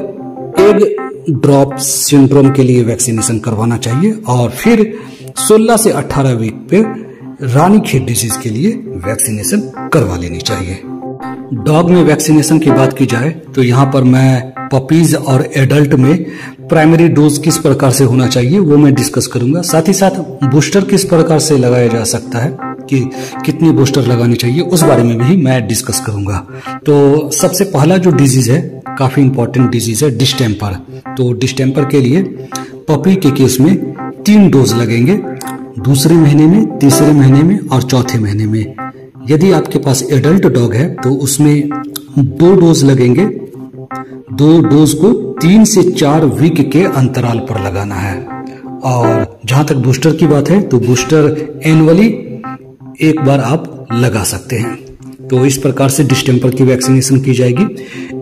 [SPEAKER 1] एग ड्रॉप सिंड्रोम के लिए वैक्सीनेशन करवाना चाहिए, और फिर 16 से 18 वीक पे रानीखेत डिजीज के लिए वैक्सीनेशन करवा लेनी चाहिए। डॉग में वैक्सीनेशन की बात की जाए तो यहाँ पर मैं पपीज और एडल्ट में प्राइमरी डोज किस प्रकार से होना चाहिए वो मैं डिस्कस करूंगा। साथ ही साथ बूस्टर किस प्रकार से लगाया जा सकता है, कि कितनी बूस्टर लगानी चाहिए, उस बारे में भी मैं डिस्कस करूंगा। तो सबसे पहला जो डिजीज है, काफी इंपॉर्टेंट डिजीज है, डिस्टेम्पर। तो डिस्टेम्पर के लिए पपी के केस में 3 डोज लगेंगे, दूसरे महीने में, तीसरे महीने में और चौथे महीने में। यदि आपके पास एडल्ट डॉग है तो उसमें 2 डोज लगेंगे। 2 डोज को 3 से 4 वीक के अंतराल पर लगाना है। और जहां तक बूस्टर की बात है तो बूस्टर एनुअली 1 बार आप लगा सकते हैं। तो इस प्रकार से डिस्टेम्पर की वैक्सीनेशन की जाएगी।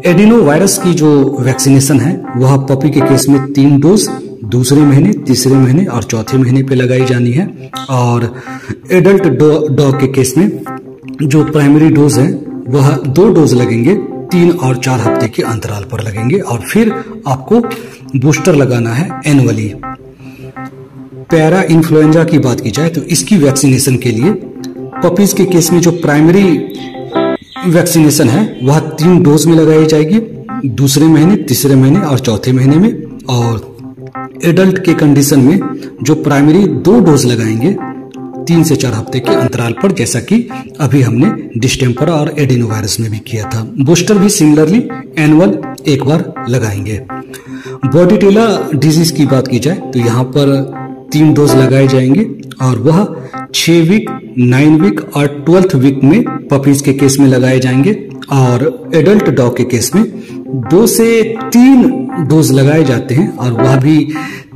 [SPEAKER 1] एडिनो वायरस की जो वैक्सीनेशन है वह पपी के केस में 3 डोज दूसरे महीने, तीसरे महीने और चौथे महीने पे लगाई जानी है। और एडल्ट डॉग के केस में जो प्राइमरी डोज है वह 2 डोज लगेंगे, 3 और 4 हफ्ते के अंतराल पर लगेंगे, और फिर आपको बूस्टर लगाना है एनुअली। पैरा इन्फ्लुएंजा की बात की जाए तो इसकी वैक्सीनेशन के लिए पपीज के केस में जो प्राइमरी वैक्सीनेशन है वह 3 डोज में लगाई जाएगी, दूसरे महीने, तीसरे महीने और चौथे महीने में। और एडल्ट के कंडीशन में जो प्राइमरी 2 डोज लगाएंगे 3 से 4 हफ्ते के अंतराल पर, जैसा कि अभी हमने डिस्टेम्पर और एडिनोवायरस में भी किया था। बूस्टर भी सिमिलरली एनुअल 1 बार लगाएंगे। बॉडीटेला डिजीज की बात की जाए तो यहाँ पर 3 डोज लगाए जाएंगे, और वह 6 वीक, 9 वीक और 12th वीक में पपीज के केस में लगाए जाएंगे। और एडल्ट डॉग के केस में 2 से 3 डोज लगाए जाते हैं, और वह भी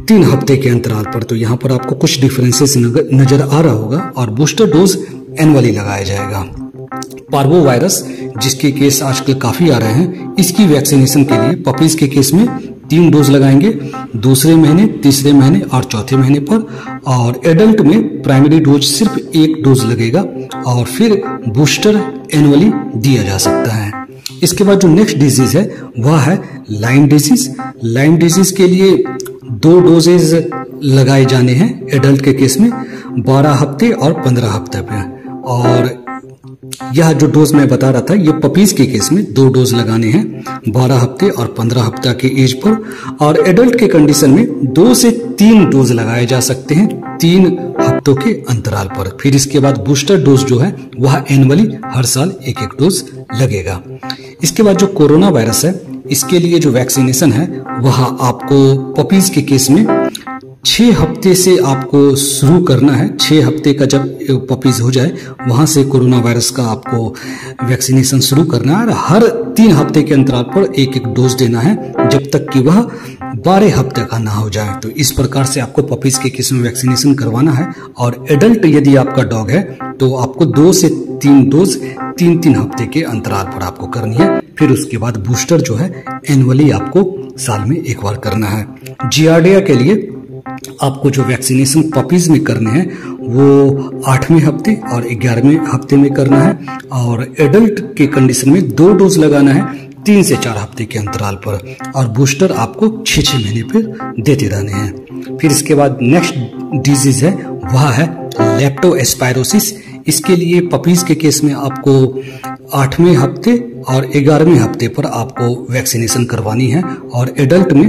[SPEAKER 1] 3 हफ्ते के अंतराल पर। तो यहाँ पर आपको कुछ डिफरेंसेस नजर आ रहा होगा। और बूस्टर डोज एनुअली लगाया जाएगा। पार्वो वायरस, जिसके केस आजकल काफी आ रहे हैं, इसकी वैक्सीनेशन के लिए पपीज के केस में 3 डोज लगाएंगे, दूसरे महीने, तीसरे महीने और चौथे महीने पर। और एडल्ट में प्राइमरी डोज सिर्फ 1 डोज लगेगा और फिर बूस्टर एनुअली दिया जा सकता है। इसके बाद जो नेक्स्ट डिजीज है वह है लाइम डिजीज। लाइम डिजीज के लिए 2 डोजेज लगाए जाने हैं एडल्ट के केस में, 12 हफ्ते और 15 हफ्ते पे। और यह जो डोज मैं बता रहा था ये पपीज के केस में 2 डोज लगाने हैं 12 हफ्ते और 15 हफ्ता के एज पर। और एडल्ट के कंडीशन में 2 से 3 डोज लगाए जा सकते हैं 3 हफ्तों के अंतराल पर। फिर इसके बाद बूस्टर डोज जो है वह एनुअली हर साल 1-1 डोज लगेगा। इसके बाद जो कोरोना वायरस है इसके लिए जो वैक्सीनेशन है वह आपको पपीज के केस में 6 हफ्ते से आपको शुरू करना है। 6 हफ्ते का जब पपीज हो जाए वहां से कोरोना वायरस का आपको वैक्सीनेशन शुरू करना है। हर 3 हफ्ते के अंतराल पर 1-1 डोज देना है जब तक कि वह 12 हफ्ते का ना हो जाए। तो इस प्रकार से आपको पपीज के केस में वैक्सीनेशन करवाना है। और एडल्ट यदि आपका डॉग है तो आपको 2 से 3 डोज 3-3 हफ्ते के अंतराल पर आपको करनी है। फिर उसके बाद बूस्टर जो है एनुअली आपको साल में 1 बार करना है। जियार्डिया के लिए आपको जो वैक्सीनेशन पपीज में करने हैं वो 8वें हफ्ते और 11वें हफ्ते में करना है। और एडल्ट के कंडीशन में 2 डोज लगाना है 3 से 4 हफ्ते के अंतराल पर। और बूस्टर आपको 6-6 महीने पर देते रहने हैं। फिर इसके बाद नेक्स्ट डिजीज है वह है लेप्टोस्पायरोसिस। इसके लिए पपीज के केस में आपको 8वें हफ्ते और 11वें हफ्ते पर आपको वैक्सीनेशन करवानी है। और एडल्ट में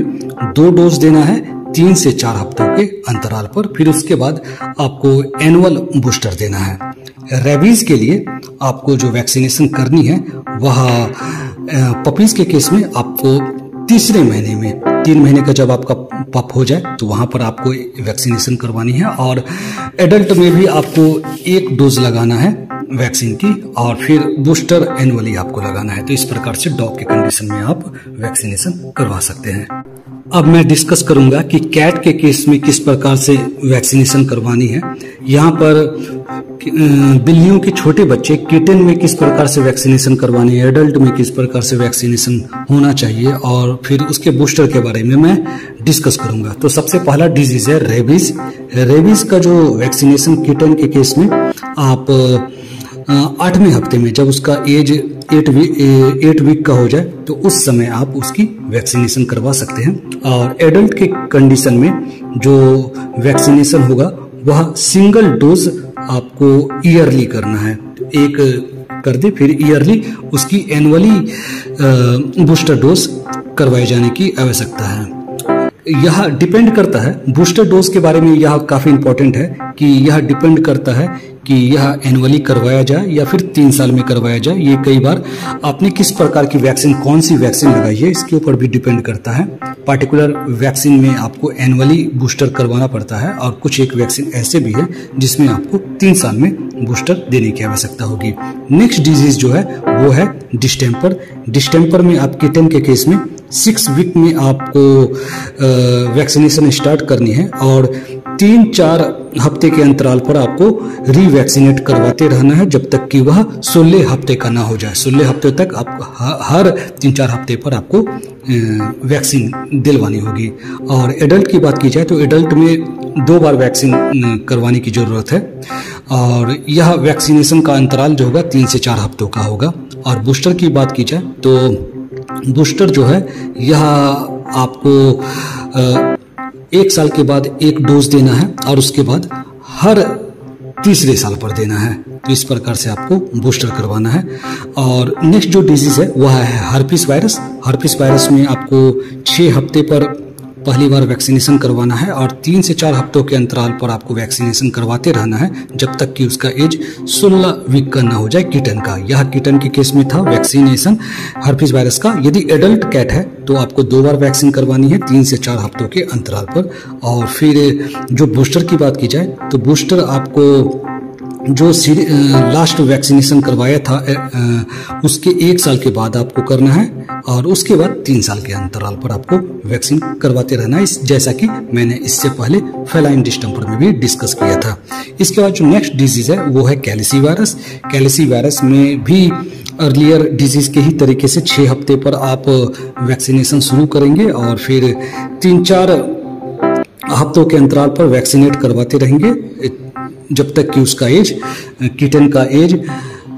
[SPEAKER 1] 2 डोज देना है 3 से 4 हफ्तों के अंतराल पर। फिर उसके बाद आपको एनुअल बूस्टर देना है। रेबीज के लिए आपको जो वैक्सीनेशन करनी है वह पपीज के केस में आपको तीसरे महीने में, 3 महीने का जब आपका पप हो जाए तो वहां पर आपको वैक्सीनेशन करवानी है। और एडल्ट में भी आपको 1 डोज लगाना है वैक्सीन की और फिर बूस्टर एनुअली आपको लगाना है। तो इस प्रकार से डॉग के कंडीशन में आप वैक्सीनेशन करवा सकते हैं। अब मैं डिस्कस करूंगा कि कैट के केस में किस प्रकार से वैक्सीनेशन करवानी है। यहाँ पर बिल्लियों के छोटे बच्चे किटन में किस प्रकार से वैक्सीनेशन करवानी है, एडल्ट में किस प्रकार से वैक्सीनेशन होना चाहिए और फिर उसके बूस्टर के बारे में मैं डिस्कस करूंगा। तो सबसे पहला डिजीज है रेबीज। रेबीज का जो वैक्सीनेशन किटन के केस में आप 8वें हफ्ते में जब उसका एज 8 वीक का हो जाए तो उस समय आप उसकी वैक्सीनेशन करवा सकते हैं। और एडल्ट के कंडीशन में जो वैक्सीनेशन होगा वह सिंगल डोज आपको ईयरली करना है। एक कर दे फिर ईयरली उसकी एनुअली बूस्टर डोज करवाए जाने की आवश्यकता है। यह डिपेंड करता है, बूस्टर डोज के बारे में यह काफी इंपॉर्टेंट है कि यह डिपेंड करता है कि यह एनुअली करवाया जाए या फिर 3 साल में करवाया जाए। ये कई बार आपने किस प्रकार की वैक्सीन, कौन सी वैक्सीन लगाई है इसके ऊपर भी डिपेंड करता है। पार्टिकुलर वैक्सीन में आपको एनुअली बूस्टर करवाना पड़ता है और कुछ एक वैक्सीन ऐसे भी है जिसमें आपको 3 साल में बूस्टर देने की आवश्यकता होगी। नेक्स्ट डिजीज जो है वो है डिस्टेम्पर। डिस्टेम्पर में आप किटन के केस में 6 वीक में आपको वैक्सीनेशन स्टार्ट करनी है और 3-4 हफ्ते के अंतराल पर आपको रीवैक्सीनेट करवाते रहना है जब तक कि वह 16 हफ्ते का ना हो जाए। 16 हफ्ते तक आपको हर 3-4 हफ्ते पर आपको वैक्सीन दिलवानी होगी। और एडल्ट की बात की जाए तो एडल्ट में 2 बार वैक्सीन करवाने की जरूरत है और यह वैक्सीनेशन का अंतराल जो होगा 3 से 4 हफ्तों का होगा। और बूस्टर की बात की जाए तो बूस्टर जो है यह आपको 1 साल के बाद 1 डोज देना है और उसके बाद हर तीसरे साल पर देना है। तो इस प्रकार से आपको बूस्टर करवाना है। और नेक्स्ट जो डिजीज है वह है हर्पिस वायरस। हर्पिस वायरस में आपको 6 हफ्ते पर पहली बार वैक्सीनेशन करवाना है और 3 से 4 हफ्तों के अंतराल पर आपको वैक्सीनेशन करवाते रहना है जब तक कि उसका एज 16 वीक का ना हो जाए किटन का। यह किटन के केस में था वैक्सीनेशन हर्पिस वायरस का। यदि एडल्ट कैट है तो आपको 2 बार वैक्सीन करवानी है 3 से 4 हफ्तों के अंतराल पर। और फिर जो बूस्टर की बात की जाए तो बूस्टर आपको जो लास्ट वैक्सीनेशन करवाया था उसके 1 साल के बाद आपको करना है, और उसके बाद 3 साल के अंतराल पर आपको वैक्सीन करवाते रहना है, जैसा कि मैंने इससे पहले फेलाइन डिस्टेंपर में भी डिस्कस किया था। इसके बाद जो नेक्स्ट डिजीज है वो है कैल्सी वायरस। कैल्सी वायरस में भी अर्लियर डिजीज के ही तरीके से 6 हफ्ते पर आप वैक्सीनेशन शुरू करेंगे और फिर 3-4 हफ्तों के अंतराल पर वैक्सीनेट करवाते रहेंगे जब तक कि उसका एज, किटन का एज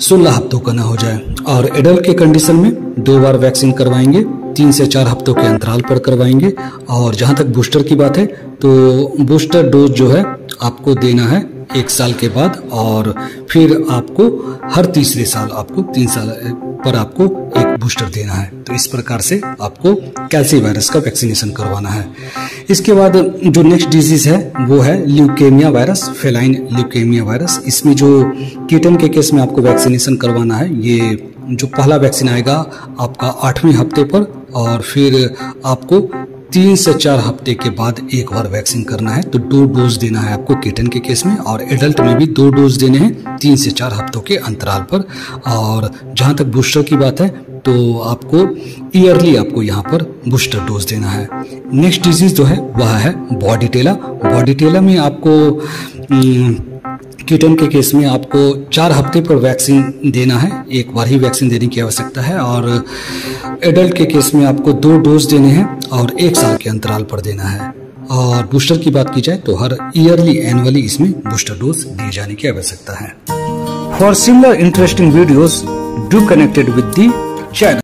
[SPEAKER 1] 16 हफ्तों का ना हो जाए। और एडल्ट के कंडीशन में 2 बार वैक्सीन करवाएंगे, 3 से 4 हफ्तों के अंतराल पर करवाएंगे। और जहां तक बूस्टर की बात है तो बूस्टर डोज जो है आपको देना है 1 साल के बाद, और फिर आपको हर तीसरे साल आपको 3 साल पर आपको एक बूस्टर देना है। तो इस प्रकार से आपको कैल्सी वायरस का वैक्सीनेशन करवाना है। इसके बाद जो नेक्स्ट डिजीज है वो है leukaemia virus, feline leukaemia virus. इसमें जो किटन के केस में आपको वैक्सीनेशन करवाना है, ये जो पहला वैक्सीन आएगा आपका 8वें हफ्ते पर, और फिर आपको 3 से 4 हफ्ते के बाद 1 बार वैक्सीन करना है। तो 2 डोज देना है आपको किटन के केस में, और एडल्ट में भी 2 डोज देने हैं 3 से 4 हफ्तों के अंतराल पर। और जहां तक बूस्टर की बात है तो आपको ईयरली आपको यहाँ पर बूस्टर डोज देना है। नेक्स्ट डिजीज जो है वह है बॉडीटेला। बॉडीटेला में आपको किटन के केस में आपको 4 हफ्ते पर वैक्सीन देना है, 1 बार ही वैक्सीन देने की आवश्यकता है। और एडल्ट के केस में आपको 2 डोज देने हैं और 1 साल के अंतराल पर देना है। और बूस्टर की बात की जाए तो हर ईयरली एनुअली इसमें बूस्टर डोज दिए जाने की आवश्यकता है। For similar interesting videos do connected with the channel.